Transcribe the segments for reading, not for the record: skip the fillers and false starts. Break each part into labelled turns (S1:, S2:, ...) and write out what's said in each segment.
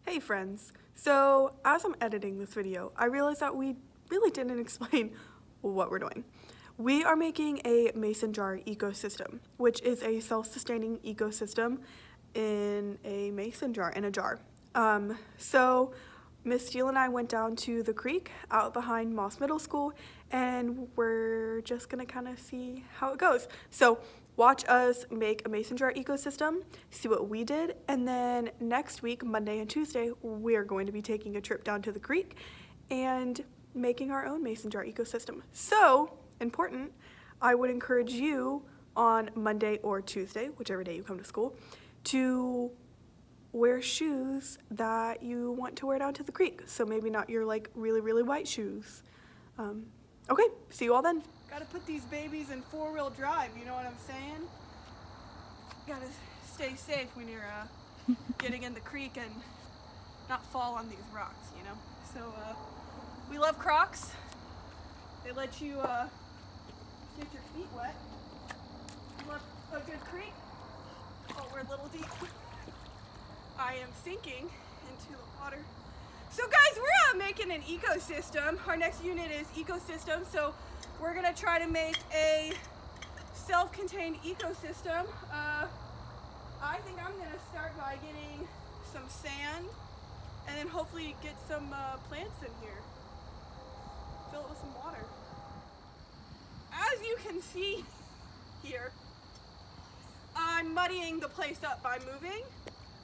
S1: Hey friends, so as I'm editing this video, I realized that we really didn't explain what we're doing. We are making a mason jar ecosystem, which is a self-sustaining ecosystem in a mason jar, in a jar. So Miss Steele and I went down to the creek out behind Moss Middle School, and we're just gonna kind of see how it goes. So watch us make a mason jar ecosystem, see what we did, and then next week, Monday and Tuesday, we're going to be taking a trip down to the creek and making our own mason jar ecosystem. So important, I would encourage you on Monday or Tuesday, whichever day you come to school, to wear shoes that you want to wear down to the creek. So maybe not your like really white shoes. Okay, see you all then. Gotta put these babies in 4-wheel drive, you know what I'm saying? Gotta stay safe when you're getting in the creek and not fall on these rocks, you know? So we love Crocs. They let you get your feet wet. You love a good creek? Oh, we're a little deep. I am sinking into the water. So guys, we're making an ecosystem. Our next unit is ecosystem. So we're gonna try to make a self-contained ecosystem. I think I'm gonna start by getting some sand and then hopefully get some plants in here. Fill it with some water. As you can see here, I'm muddying the place up by moving.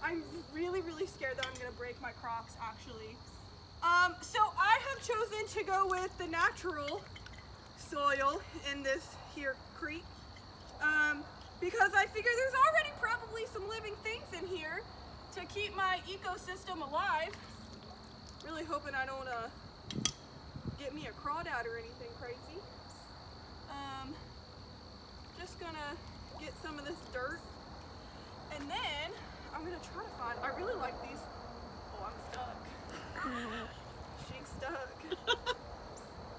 S1: I'm really scared that I'm gonna break my Crocs actually. So I have chosen to go with the natural soil in this here creek because I figure there's already probably some living things in here to keep my ecosystem alive. Really hoping I don't get me a crawdad or anything crazy. Just gonna get some of this dirt and then I'm gonna try to find, I really like these. Oh, I'm stuck. She's stuck.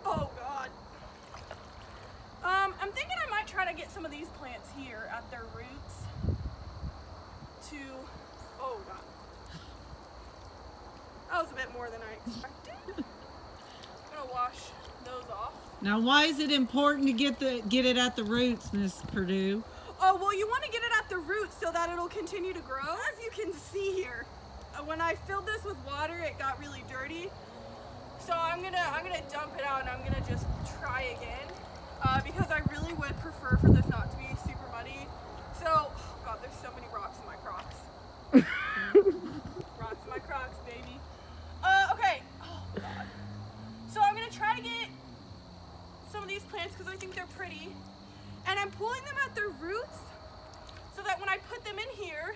S1: Oh God. I'm thinking I might try to get some of these plants here at their roots to, oh God. That was a bit more than I expected. I'm gonna wash those off.
S2: Now, why is it important to get it at the roots, Miss Purdue?
S1: Oh, well, you want to get it at the roots so that it'll continue to grow. As you can see here, when I filled this with water, it got really dirty. So I'm gonna dump it out and I'm gonna just try again because I really would prefer for this not to be super muddy. So, oh God, there's so many rocks in my Crocs. Rocks in my Crocs, baby. Okay. Oh God. So I'm gonna try to get some of these plants because I think they're pretty. And I'm pulling them at their roots so that when I put them in here,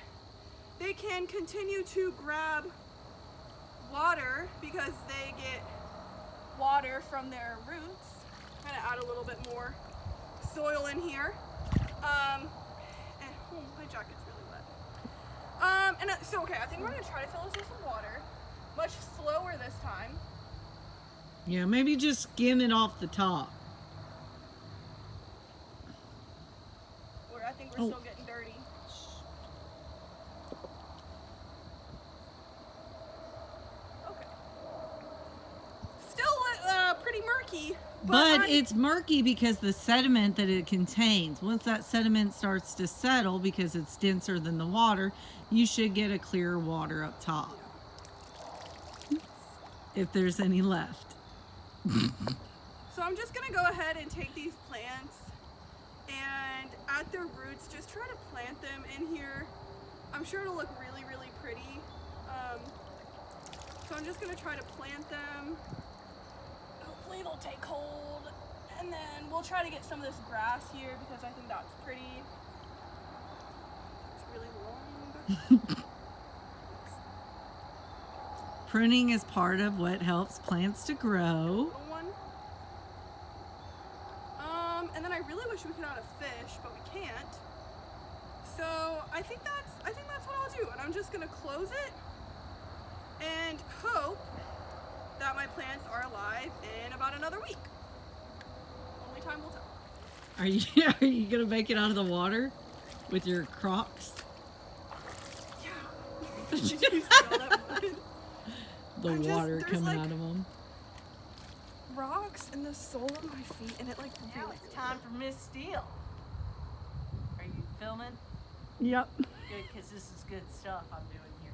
S1: they can continue to grab water because they get water from their roots. I'm gonna add a little bit more soil in here. And oh, my jacket's really wet. So okay, I think we're gonna try to fill this with some water. Much slower this time.
S2: Yeah, maybe just skim it off the top.
S1: I think we're still getting dirty. Okay. Still pretty murky.
S2: But it's murky because the sediment that it contains. Once that sediment starts to settle because it's denser than the water, you should get a clear water up top. Yeah. If there's any left.
S1: So I'm just going to go ahead and take these plants and at their roots just try to plant them in here. I'm sure it'll look really pretty. So I'm just going to try to plant them. Hopefully they'll take hold, and then we'll try to get some of this grass here because I think that's pretty. It's really long.
S2: Pruning is part of what helps plants to grow.
S1: And then I really wish we could add a fish, but we can't. So I think that's what I'll do. And I'm just gonna close it and hope that my plants are alive in about another week. Only time will tell.
S2: Are you gonna make it out of the water with your Crocs?
S1: Yeah. Did you see all that mud?
S2: the
S1: I'm just-
S2: water
S1: there's,
S2: coming
S1: like,
S2: out of them.
S1: Rocks in the sole of my feet, and it like
S3: Now
S1: really.
S3: it's time for Miss Steele. Are you filming?
S1: Yep.
S3: Good, because this is good stuff I'm doing here.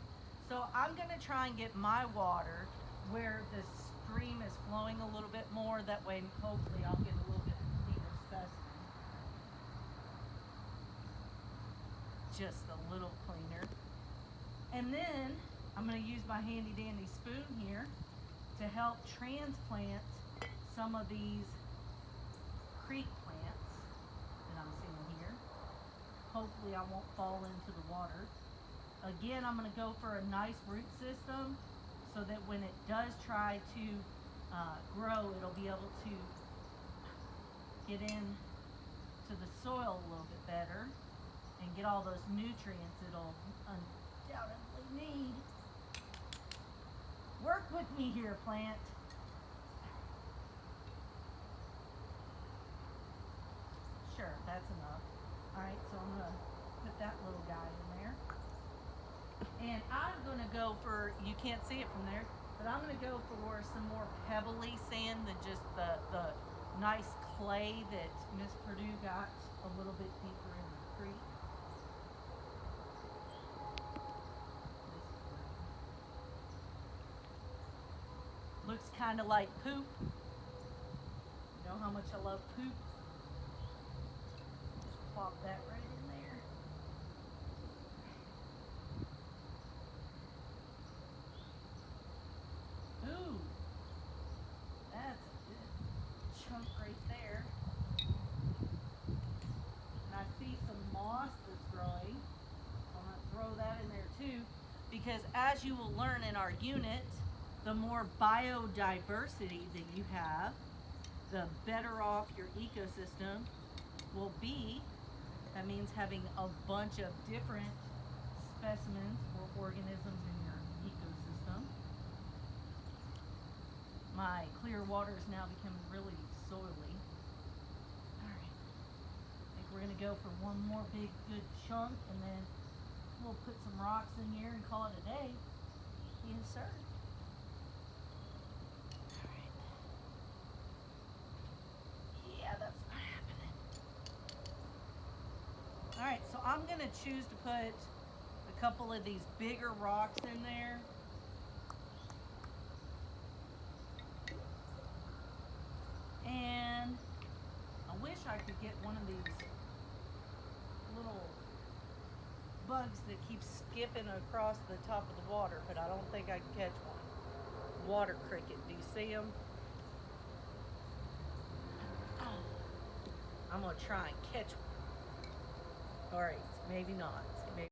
S3: So I'm going to try and get my water where the stream is flowing a little bit more. That way, hopefully, I'll get a little bit cleaner specimen. Just a little cleaner. And then I'm going to use my handy dandy spoon here to help transplant some of these creek plants that I'm seeing here. Hopefully I won't fall into the water. Again, I'm going to go for a nice root system so that when it does try to grow, it'll be able to get in to the soil a little bit better and get all those nutrients it'll undoubtedly need. Work with me here, plant. Sure, that's enough. Alright, so I'm going to put that little guy in there. And I'm going to go for, you can't see it from there, but I'm going to go for some more pebbly sand than just the nice clay that Miss Purdue got a little bit deeper in the creek. Looks kind of like poop. You know how much I love poop? Just plop that right in there. Ooh, that's a good chunk right there. And I see some moss that's growing. I'm going to throw that in there too, because as you will learn in our unit, the more biodiversity that you have, the better off your ecosystem will be. That means having a bunch of different specimens or organisms in your ecosystem. My clear water is now becoming really soily. Alright, I think we're going to go for one more big good chunk, and then we'll put some rocks in here and call it a day. Yes, sir. Alright. Yeah, that's not happening. Alright, so I'm going to choose to put a couple of these bigger rocks in there. And I wish I could get one of these little bugs that keep skipping across the top of the water, but I don't think I can catch one. Water cricket, do you see them? I'm gonna try and catch one. All right, maybe not. Maybe